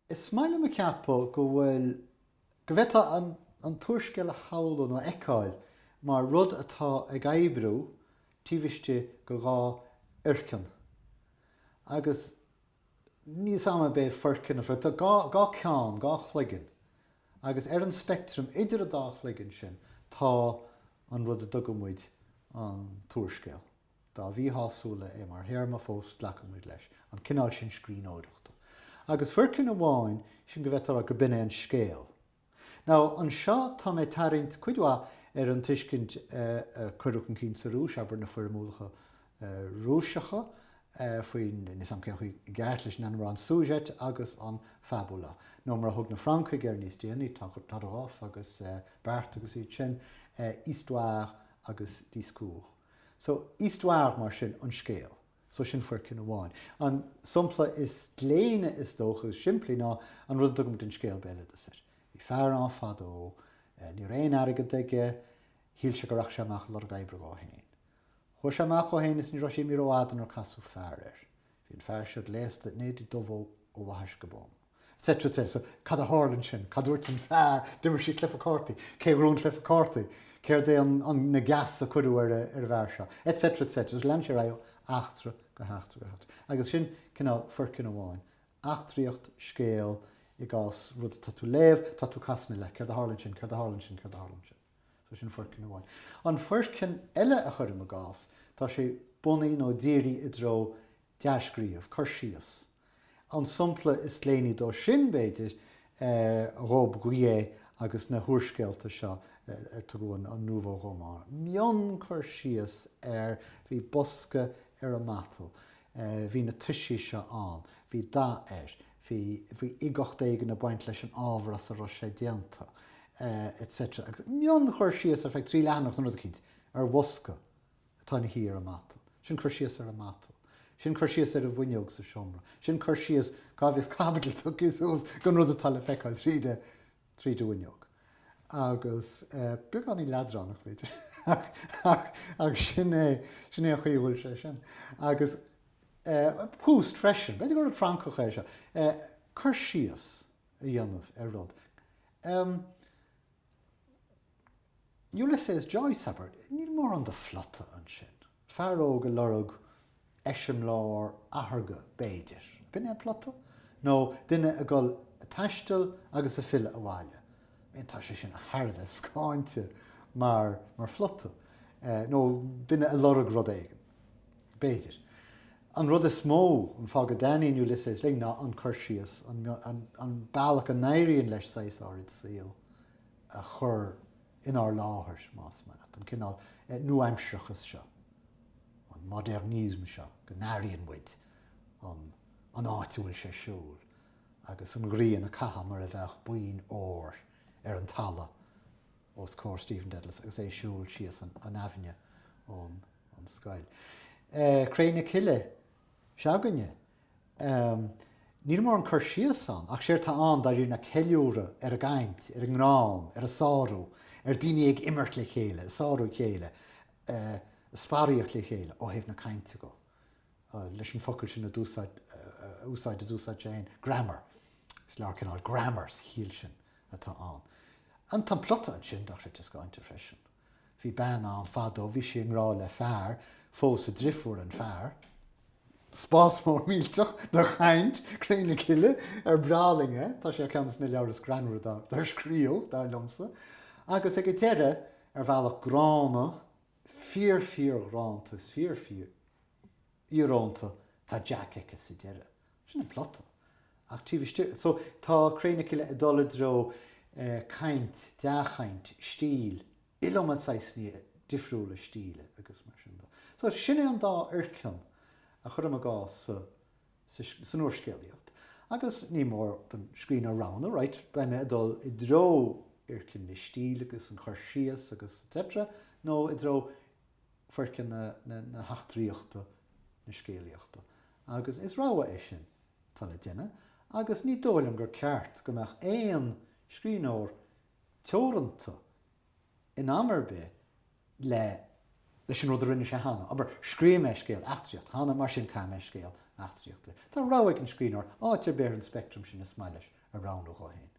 Is smaile me ceappa go bhfuil go bhfuilta an tූrscéal a hallú nó Mac Cóil mar rud atá ag éibriú tíbhaiste go gá uircin. Agus níos ama bé forcin a tá gá ceann, gá chluigeann. Agus ar an spectrum idir a dá chluigeann sin tá an rud a dogamid an tූrscéal. Dá bhí hasúla é mar théarma fós leacamid leis an cinál sin scrín óireachta. Agus forcin amháin sin go bhfuiltar a go binne an scéal. Now an seo tá mé tarint cuidhá ar an tuiscint chuireach an cín sa rúis aber na formúlacha rúiseacha faoin is am cin chuí gceart leis an rán sújet agus an fabula. nó mar thug na Franca gur níos déanaí tá ráf agus Bart agus iad sin histoire agus discours. So histoire mar sin an scéal. So sin forcin amháin. An sumpla is léine is dóchas siimplí ná an rud dugam den scéal béile is. I fear an fadó, ní réon aige dige, híl se goach seach lor gaibre gá héin. Thu seach ó héin is ní roisi mí óádan ar casú fear. Bhín fear siad léist néad I dómh ó bhathas go bom. Etc. So cad a hálann sin, cadúirt an fear, dimar sí clifa cártaí, cé bhrún clifa cártaí, céir é an na gas a chuidú ar a bhar seo, etc. Gus leim sé ra achtra go heachtra go heachtra. Agus sin cinál forcin amháin. Achtraíocht scéal I gás rud tá tú léamh, tá tú casna le, céir a hálann sin, céir a hálann sin, céir a hálann sin. So sin forcin amháin. An forcin eile a chuir a gás, tá sé bunaí nó dírí I dro deascríomh, chuirsíos. An sumpla is léanaí dó sin béidir rob gué agus na thuairscéalta seo tu goin an Nouveau Roman. Mion chuirsíos bhí bosca ar a matal, bhí na tuisí seo an, bhí dá bhí igocht éige na baint leis an ábhar as a ro sé déanta, etc. Mion chuirsíos ar feith trí leanach san rud a cinnt ar bosca atá na hí ar a matal. Sin chuirsíos ar a matal. Sin chuirsíos ar a bhuineog sa siomra. Sin chuirsíos gábhíos cabhadal tugus ús gan rud atá le feiceáil tríde bhuineog. Agus beag an I leadrannach féidir. Agus sin é a chuíhfuil sé sin. Agus púst freisin, beidir gur Francach é seo. Chuirsíos a dhéanamh ar rud. Ulysses Joyce aber, níl mór an de flotta an sin. Fearóg a lorug eisiom lár athga béidir. Bin é plotta? No, duine a gol a taistil agus a fille a bhaile. Bhíonn tá sé sin a tharbheith scáinte mar flotta. No, duine a lorug rud éigen. Béidir. An rud is mó an fágad daíon Ulysses ling ná an chuirsíos, an bailach an éiríonn leis 6 áirid síl a chur inar láthair más man. An cinál nuaimseachas seo. Modernism seo, go náiríonn muid an áitiúil sé siúil, agus an ghrian a catham mar a bheith buin ór ar an talla os cór Stephen Dedalus, agus é siúil síos an aimhne an scoil. Créine Cille, seaganne, níl mór an chur síos an, ach séir tá an dar na ceiliúra ar a gaint, ar a ngrán, ar a sáú, ar daoine ag immert le chéile, sáú chéile, spáíocht le chéile ó héh na cainte go. Leis an focail sin úsáid a dúsáid sé grammar. Is lear cinál grammars híl sin atá an. An tá plotta an sin dach réit is gáinte freisin. Bhí ben an fadó, bhí sé an rá le fearr, fós a drifúr an fearr. Spás mór mílteach na chaint, créine cille, ar brálinge, tá sé ceannas na leabhras granúir dar scrío, dar lomsa. Agus ag téire ar bhealach grána, Fír rántas, fír írónta tá Jack eice sa deire. Sin an plotta. So tá créine cile a dul dro caint, dechaint, stíl, ilomad saisní difriúla stíle agus mar sin. So sinna an dá urcian a chur am a gás san uorscéalaíocht. Agus ní mór den scrín arána, right? Ba me a dul I dro urcian na stíl agus an chuirsíos agus etc. nó I dro forcin na heachtraíochta na scéalaíochta. Agus is ráha é sin tá le duine, agus ní dóilm gur ceart go meach éon scríóir teoranta in amarbe leis sin rud a rinne sé hána, aber scríim é scéal achtraíocht, hána mar sin cam é scéal achtaríochta. Tá ráhaigh an scríór áte bear an spectrum sin na smailais a rán ó gáin.